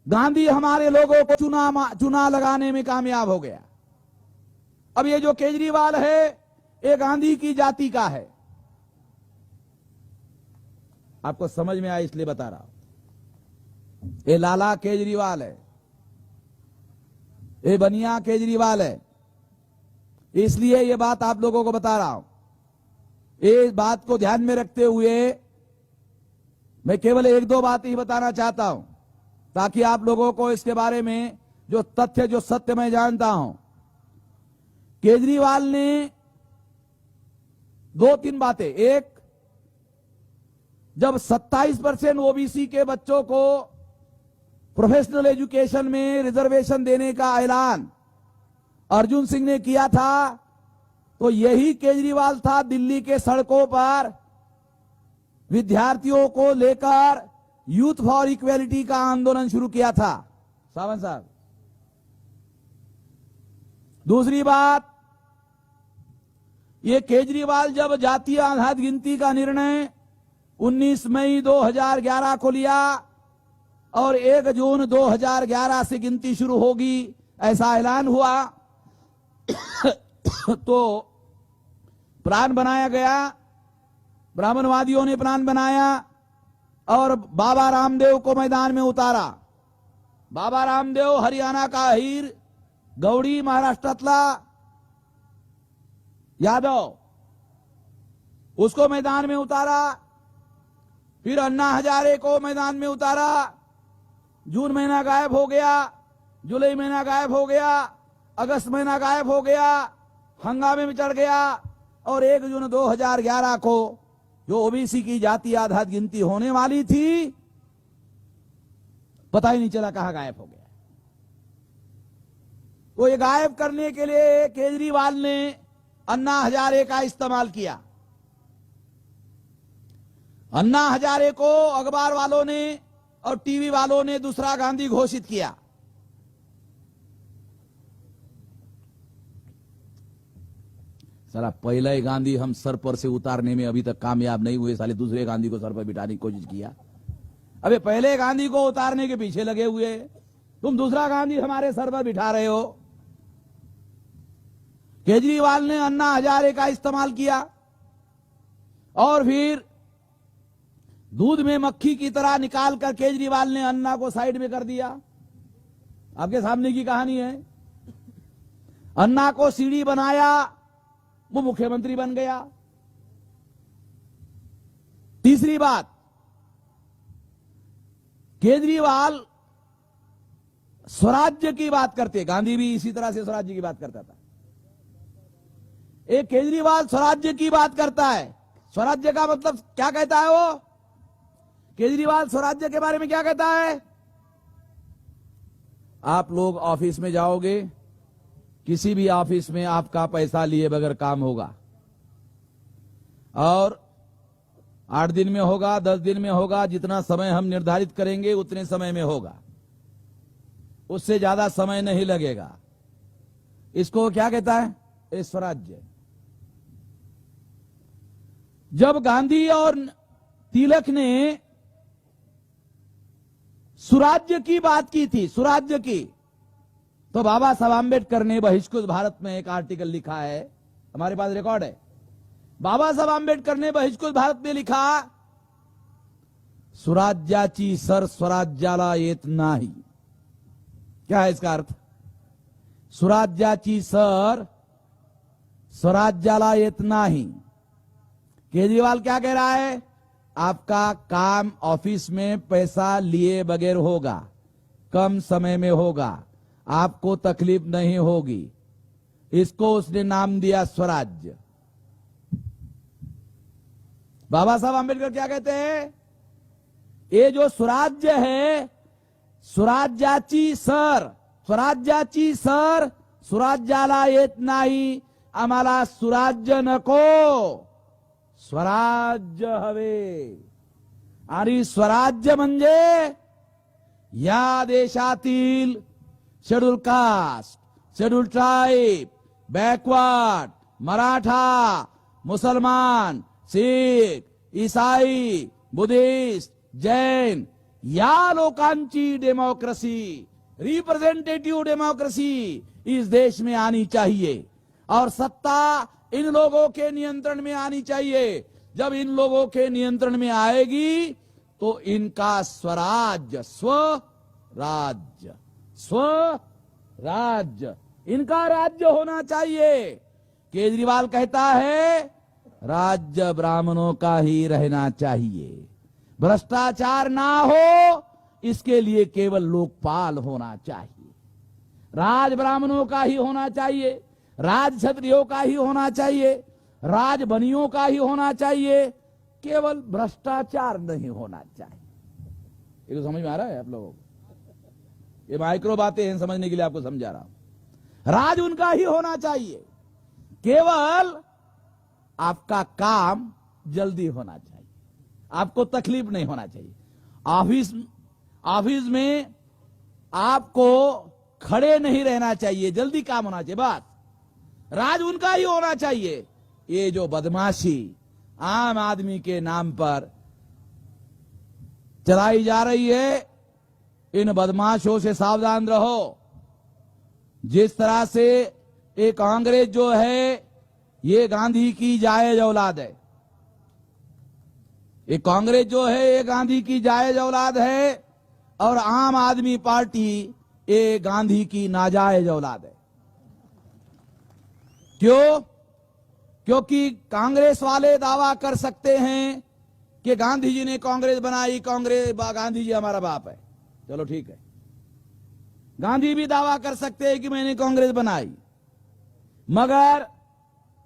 गांधी हमारे लोगों को चुना लगाने में कामयाब हो गया। अब ये जो केजरीवाल है ये गांधी की जाति का है। आपको समझ में आया इसलिए बता रहा हूं। ये लाला केजरीवाल है, ये बनिया केजरीवाल है, इसलिए ये बात आप लोगों को बता रहा हूं। इस बात को ध्यान में रखते हुए मैं केवल एक दो बात ही बताना चाहता हूं ताकि आप लोगों को इसके बारे में जो तथ्य, जो सत्य मैं जानता हूं। केजरीवाल ने दो तीन बातें, एक, जब 27% ओबीसी के बच्चों को प्रोफेशनल एजुकेशन में रिजर्वेशन देने का ऐलान अर्जुन सिंह ने किया था तो यही केजरीवाल था दिल्ली के सड़कों पर विद्यार्थियों को लेकर यूथ फॉर इक्वेलिटी का आंदोलन शुरू किया था। सावंत साहब, दूसरी बात, ये केजरीवाल जब जातीय आधार गिनती का निर्णय 19 मई 2011 को लिया और 1 जून 2011 से गिनती शुरू होगी ऐसा ऐलान हुआ तो प्लान बनाया गया, ब्राह्मणवादियों ने प्लान बनाया और बाबा रामदेव को मैदान में उतारा। बाबा रामदेव हरियाणा का हीर, गौड़ी महाराष्ट्रातला यादव, उसको मैदान में उतारा। फिर अन्ना हजारे को मैदान में उतारा। जून महीना गायब हो गया, जुलाई महीना गायब हो गया, अगस्त महीना गायब हो गया, हंगामे में चढ़ गया और 1 जून 2011 को जो ओबीसी की जाति आधार गिनती होने वाली थी पता ही नहीं चला कहां गायब हो गया। तो ये गायब करने के लिए केजरीवाल ने अन्ना हजारे का इस्तेमाल किया। अन्ना हजारे को अखबार वालों ने और टीवी वालों ने दूसरा गांधी घोषित किया। साला पहला ही गांधी हम सर पर से उतारने में अभी तक कामयाब नहीं हुए, साले दूसरे गांधी को सर पर बिठाने की कोशिश किया। अबे पहले गांधी को उतारने के पीछे लगे हुए, तुम दूसरा गांधी हमारे सर पर बिठा रहे हो। केजरीवाल ने अन्ना हजारे का इस्तेमाल किया और फिर दूध में मक्खी की तरह निकालकर केजरीवाल ने अन्ना को साइड में कर दिया। आपके सामने की कहानी है। अन्ना को सीढ़ी बनाया, वो मुख्यमंत्री बन गया। तीसरी बात, केजरीवाल स्वराज्य की बात करते, गांधी भी इसी तरह से स्वराज्य की बात करता था। एक केजरीवाल स्वराज्य की बात करता है। स्वराज्य का मतलब क्या कहता है वो? केजरीवाल स्वराज्य के बारे में क्या कहता है? आप लोग ऑफिस में जाओगे, किसी भी ऑफिस में आपका पैसा लिए बगैर काम होगा और 8 दिन में होगा, 10 दिन में होगा, जितना समय हम निर्धारित करेंगे उतने समय में होगा, उससे ज्यादा समय नहीं लगेगा। इसको क्या कहता है? ये स्वराज्य। जब गांधी और तिलक ने सुराज्य की बात की थी, सुराज्य की, तो बाबा साहब आंबेडकर ने बहिष्कृत भारत में एक आर्टिकल लिखा है, हमारे पास रिकॉर्ड है। बाबा साहब आंबेडकर ने बहिष्कृत भारत में लिखा, सुराज्याची सर स्वराज्याला येत नाही। क्या है इसका अर्थ? सुराज्याची सर स्वराज्याला येत नाही। केजरीवाल क्या कह रहा है? आपका काम ऑफिस में पैसा लिए बगैर होगा, कम समय में होगा, आपको तकलीफ नहीं होगी। इसको उसने नाम दिया स्वराज्य। बाबा साहब आंबेडकर क्या कहते हैं? ये जो स्वराज्य है, स्वराज्याची सर, स्वराज्याची सर स्वराज्याला येत नाही, आम्हाला स्वराज्य नको, स्वराज्य हवे। आणि स्वराज्य म्हणजे या देशातील schedule caste, schedule tribe, backward, Maratha, मुसलमान, सिख, ईसाई, बुद्धिस्ट, जैन, या लोकांची डेमोक्रेसी, रिप्रेजेंटेटिव डेमोक्रेसी इस देश में आनी चाहिए और सत्ता इन लोगों के नियंत्रण में आनी चाहिए। जब इन लोगों के नियंत्रण में आएगी तो इनका स्वराज्य, स्वराज्य इनका राज्य होना चाहिए। केजरीवाल कहता है राज्य ब्राह्मणों का ही रहना चाहिए, भ्रष्टाचार ना हो, इसके लिए केवल लोकपाल होना चाहिए, राज ब्राह्मणों का ही होना चाहिए, राज क्षत्रियों का ही होना चाहिए, राज बनियों का ही होना चाहिए, केवल भ्रष्टाचार नहीं होना चाहिए। ये तो समझ में आ रहा है आप लोगों को? ये माइक्रो बातें हैं, समझने के लिए आपको समझा रहा हूं। राज उनका ही होना चाहिए, केवल आपका काम जल्दी होना चाहिए, आपको तकलीफ नहीं होना चाहिए। ऑफिस में आपको खड़े नहीं रहना चाहिए, जल्दी काम होना चाहिए, बस राज उनका ही होना चाहिए। ये जो बदमाशी आम आदमी के नाम पर चलाई जा रही है, इन बदमाशों से सावधान रहो। जिस तरह से ये कांग्रेस जो है ये गांधी की जायज औलाद है, ये कांग्रेस जो है ये गांधी की जायज औलाद है और आम आदमी पार्टी ये गांधी की नाजायज औलाद है। क्यों? क्योंकि कांग्रेस वाले दावा कर सकते हैं कि गांधी जी ने कांग्रेस बनाई, गांधी जी हमारा बाप है। चलो ठीक है, गांधी भी दावा कर सकते हैं कि मैंने कांग्रेस बनाई, मगर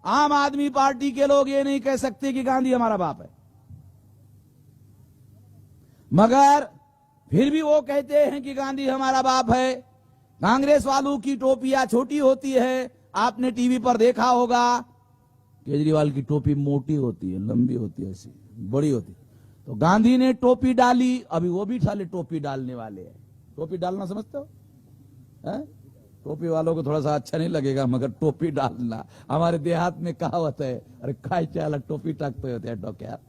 आम आदमी पार्टी के लोग ये नहीं कह सकते कि गांधी हमारा बाप है। मगर फिर भी वो कहते हैं कि गांधी हमारा बाप है। कांग्रेस वालों की टोपियां छोटी होती है, आपने टीवी पर देखा होगा। केजरीवाल की टोपी मोटी होती है, लंबी होती है, ऐसी बड़ी होती है। तो गांधी ने टोपी डाली, अभी वो भी साले टोपी डालने वाले हैं। टोपी डालना समझते हो? टोपी वालों को थोड़ा सा अच्छा नहीं लगेगा, मगर टोपी डालना हमारे देहात में कहावत है, अरे काय चाल टोपी टाकते होते हैं डोक्यात,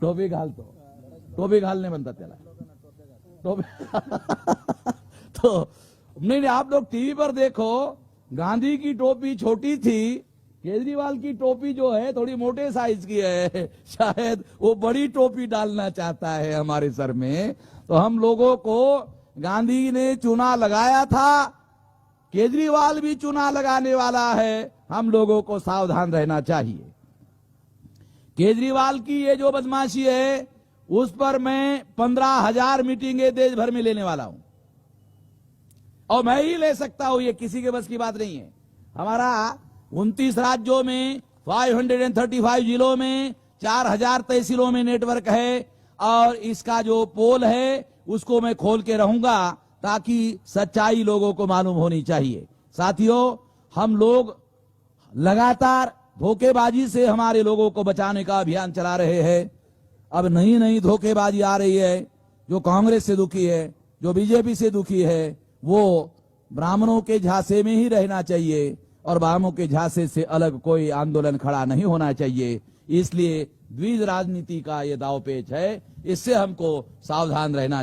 टोपी घालतो, टोपी घालने बनता त्याला टोपी तो नहीं, आप लोग टीवी पर देखो, गांधी की टोपी छोटी थी, केजरीवाल की टोपी जो है थोड़ी मोटे साइज की है, शायद वो बड़ी टोपी डालना चाहता है हमारे सर में। तो हम लोगों को गांधी ने चुना लगाया था, केजरीवाल भी चुना लगाने वाला है, हम लोगों को सावधान रहना चाहिए। केजरीवाल की ये जो बदमाशी है उस पर मैं 15,000 मीटिंगें देश भर में लेने वाला हूं और मैं ही ले सकता हूं, ये किसी के बस की बात नहीं है। हमारा 29 राज्यों में 535 जिलों में 4,000 तहसीलों में नेटवर्क है और इसका जो पोल है उसको मैं खोल के रहूंगा ताकि सच्चाई लोगों को मालूम होनी चाहिए। साथियों, हम लोग लगातार धोखेबाजी से हमारे लोगों को बचाने का अभियान चला रहे हैं। अब नई नई धोखेबाजी आ रही है। जो कांग्रेस से दुखी है, जो बीजेपी से दुखी है, वो ब्राह्मणों के झांसे में ही रहना चाहिए और ब्राह्मणों के झांसे से अलग कोई आंदोलन खड़ा नहीं होना चाहिए। इसलिए द्विज राजनीति का ये दांवपेच है, इससे हमको सावधान रहना